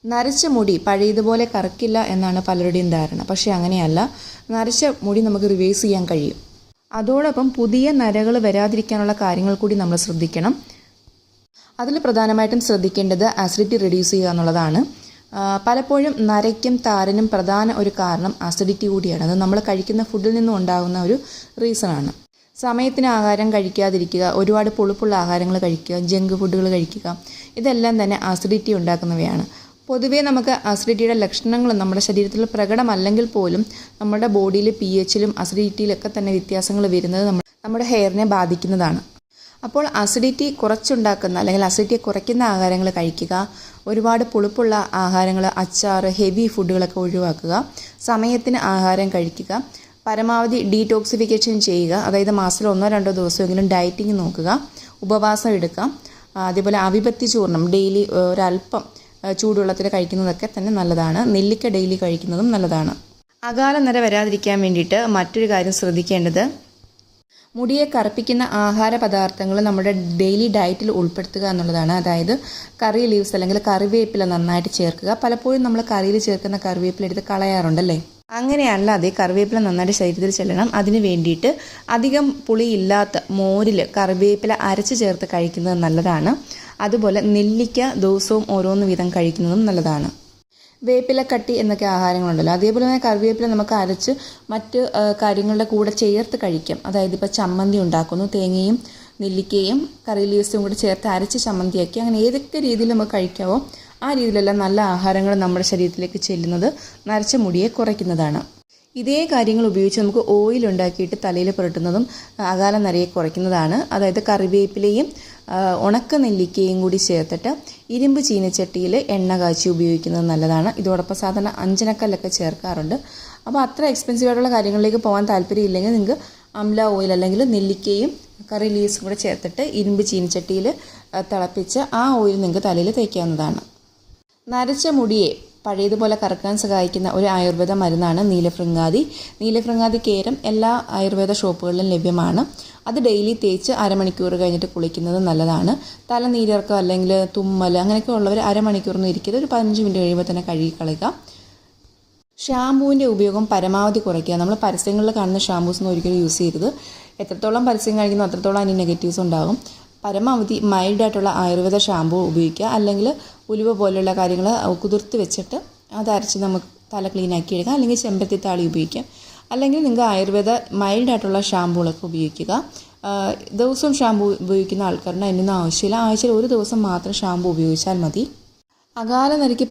നരച്ച മുടി പഴയതുപോലെ കറക്കില്ല എന്നാണ് പലരുടെയും ധാരണ. പക്ഷേ അങ്ങനെയല്ല. നരച്ച മുടി നമുക്ക് റിവേഴ്സ് ചെയ്യാൻ കഴിയും. അതോടൊപ്പം പുതിയ നരകൾ വരാതിരിക്കാനുള്ള കാര്യങ്ങൾ കൂടി നമ്മൾ ശ്രദ്ധിക്കണം. അതിൽ പ്രധാനമായിട്ടും ശ്രദ്ധിക്കേണ്ടത് ആസിഡിറ്റി റെഡ്യൂസ് ചെയ്യുക എന്നുള്ളതാണ്. പലപ്പോഴും നരയ്ക്കും താരനും പ്രധാന ഒരു കാരണം ആസിഡിറ്റി കൂടിയാണ്. അത് നമ്മൾ കഴിക്കുന്ന ഫുഡിൽ നിന്നും ഉണ്ടാകുന്ന ഒരു റീസണാണ്. സമയത്തിന് ആഹാരം കഴിക്കാതിരിക്കുക, ഒരുപാട് പുളിപ്പുള്ള ആഹാരങ്ങൾ കഴിക്കുക, ജങ്ക് ഫുഡുകൾ കഴിക്കുക, ഇതെല്ലാം തന്നെ ആസിഡിറ്റി ഉണ്ടാക്കുന്നവയാണ്. പൊതുവേ നമുക്ക് ആസിഡിറ്റിയുടെ ലക്ഷണങ്ങൾ നമ്മുടെ ശരീരത്തിൽ പ്രകടമല്ലെങ്കിൽ പോലും നമ്മുടെ ബോഡിയിൽ pHലും അസിഡിറ്റിയിലൊക്കെ തന്നെ വ്യത്യാസങ്ങൾ വരുന്നത് നമ്മുടെ ഹെയറിനെ ബാധിക്കുന്നതാണ്. അപ്പോൾ അസിഡിറ്റി കുറച്ചുണ്ടാക്കുന്ന അല്ലെങ്കിൽ അസിഡിറ്റിയെ കുറയ്ക്കുന്ന ആഹാരങ്ങൾ കഴിക്കുക, ഒരുപാട് പുളിപ്പുള്ള ആഹാരങ്ങൾ, അച്ചാർ, ഹെവി ഫുഡുകളൊക്കെ ഒഴിവാക്കുക, സമയത്തിന് ആഹാരം കഴിക്കുക, പരമാവധി ഡീടോക്സിഫിക്കേഷൻ ചെയ്യുക, അതായത് മാസത്തിൽ 1-2 ദിവസമെങ്കിലും ഡയറ്റിങ് നോക്കുക, ഉപവാസം എടുക്കുക, അതേപോലെ അവിപത്തി ചൂർണം ഡെയിലി ഒരല്പം ചൂടുവെള്ളത്തിൽ കഴിക്കുന്നതൊക്കെ തന്നെ നല്ലതാണ്. നെല്ലിക്ക ഡെയിലി കഴിക്കുന്നതും നല്ലതാണ്. അകാല നര വരാതിരിക്കാൻ വേണ്ടിയിട്ട് മറ്റൊരു കാര്യം ശ്രദ്ധിക്കേണ്ടത് മുടിയെ കറുപ്പിക്കുന്ന ആഹാര പദാർത്ഥങ്ങൾ നമ്മുടെ ഡെയിലി ഡയറ്റിൽ ഉൾപ്പെടുത്തുക എന്നുള്ളതാണ്. അതായത് കറി ലീവ്സ് അല്ലെങ്കിൽ കറിവേപ്പില നന്നായിട്ട് ചേർക്കുക. പലപ്പോഴും നമ്മൾ കറിയിൽ ചേർക്കുന്ന കറിവേപ്പില എടുത്ത് കളയാറുണ്ടല്ലേ. അങ്ങനെയല്ലാതെ കറിവേപ്പില നന്നായിട്ട് ശരീരത്തിൽ ചെല്ലണം. അതിന് വേണ്ടിയിട്ട് അധികം പുളിയില്ലാത്ത മോരിൽ കറിവേപ്പില അരച്ച് ചേർത്ത് കഴിക്കുന്നത് നല്ലതാണ്. അതുപോലെ നെല്ലിക്ക ദിവസവും ഓരോന്ന് വീതം കഴിക്കുന്നതും നല്ലതാണ്. വേപ്പിലക്കട്ടി എന്നൊക്കെ ആഹാരങ്ങളുണ്ടല്ലോ, അതേപോലെ തന്നെ കറിവേപ്പില നമുക്ക് അരച്ച് മറ്റ് കാര്യങ്ങളുടെ കൂടെ ചേർത്ത് കഴിക്കാം. അതായത് ഇപ്പോൾ ചമ്മന്തി ഉണ്ടാക്കുന്നു, തേങ്ങയും നെല്ലിക്കയും കറി ലീവ്സും കൂടെ ചേർത്ത് അരച്ച് ചമ്മന്തിയാക്കി, അങ്ങനെ ഏതൊക്കെ രീതിയിൽ നമുക്ക് കഴിക്കാവോ ആ രീതിയിലെല്ലാം നല്ല ആഹാരങ്ങൾ നമ്മുടെ ശരീരത്തിലേക്ക് ചെല്ലുന്നത് നരച്ച മുടിയെ കുറയ്ക്കുന്നതാണ്. ഇതേ കാര്യങ്ങൾ ഉപയോഗിച്ച് നമുക്ക് ഓയിൽ ഉണ്ടാക്കിയിട്ട് തലയിൽ പുരട്ടുന്നതും അകാല നരയെ കുറയ്ക്കുന്നതാണ്. അതായത് കറിവേപ്പിലയും ഉണക്ക നെല്ലിക്കയും കൂടി ചേർത്തിട്ട് ഇരുമ്പ് ചീനച്ചട്ടിയിൽ എണ്ണ കാച്ചി ഉപയോഗിക്കുന്നത് നല്ലതാണ്. ഇതോടൊപ്പം സാധാരണ അഞ്ചനക്കല്ലൊക്കെ ചേർക്കാറുണ്ട്. അപ്പോൾ അത്ര എക്സ്പെൻസീവ് ആയിട്ടുള്ള കാര്യങ്ങളിലേക്ക് പോകാൻ താല്പര്യമില്ലെങ്കിൽ നിങ്ങൾക്ക് അംല ഓയിൽ അല്ലെങ്കിൽ നെല്ലിക്കയും കറി ലീവ്സും കൂടെ ചേർത്തിട്ട് ഇരുമ്പ് ചീനച്ചട്ടിയിൽ തിളപ്പിച്ച് ആ ഓയിൽ നിങ്ങൾക്ക് തലയിൽ തേക്കാവുന്നതാണ്. നരച്ച മുടിയെ പഴയതുപോലെ കറക്കാൻ സഹായിക്കുന്ന ഒരു ആയുർവേദ മരുന്നാണ് നീലഭൃംഗാദി. നീലഭൃംഗാദി കേരം എല്ലാ ആയുർവേദ ഷോപ്പുകളിലും ലഭ്യമാണ്. അത് ഡെയിലി തേച്ച് അരമണിക്കൂർ കഴിഞ്ഞിട്ട് കുളിക്കുന്നത് നല്ലതാണ്. തലനീരിറക്കം അല്ലെങ്കിൽ തുമ്മൽ അങ്ങനെയൊക്കെ ഉള്ളവർ അരമണിക്കൂറൊന്നും ഇരിക്കരുത്, ഒരു 15 മിനിറ്റ് കഴിയുമ്പോൾ തന്നെ കഴുകി കളയുക. ഷാമ്പൂവിൻ്റെ ഉപയോഗം പരമാവധി കുറയ്ക്കുക. നമ്മൾ പരസ്യങ്ങളിൽ കാണുന്ന ഷാമ്പൂസ് ഒന്നും ഒരിക്കലും യൂസ് ചെയ്യരുത്. എത്രത്തോളം പരസ്യം കഴിക്കുന്നു അത്രത്തോളം അതിന് നെഗറ്റീവ്സ് ഉണ്ടാകും. പരമാവധി മൈൽഡായിട്ടുള്ള ആയുർവേദ ഷാമ്പൂ ഉപയോഗിക്കുക. അല്ലെങ്കിൽ ഉലുവ പോലെയുള്ള കാര്യങ്ങൾ കുതിർത്ത് വെച്ചിട്ട് അത് അരച്ച് നമുക്ക് തല ക്ലീനാക്കി എടുക്കാം. അല്ലെങ്കിൽ ചെമ്പരത്തി താളി ഉപയോഗിക്കാം. അല്ലെങ്കിൽ നിങ്ങൾക്ക് ആയുർവേദ മൈൽഡായിട്ടുള്ള ഷാമ്പൂകളൊക്കെ ഉപയോഗിക്കുക. ദിവസവും ഷാമ്പൂ ഉപയോഗിക്കുന്ന ആൾക്കാരുടെ അതിനൊന്നും ആവശ്യമില്ല. ആഴ്ചയിൽ ഒരു ദിവസം മാത്രം ഷാമ്പൂ ഉപയോഗിച്ചാൽ മതി. അകാല നരയ്ക്ക്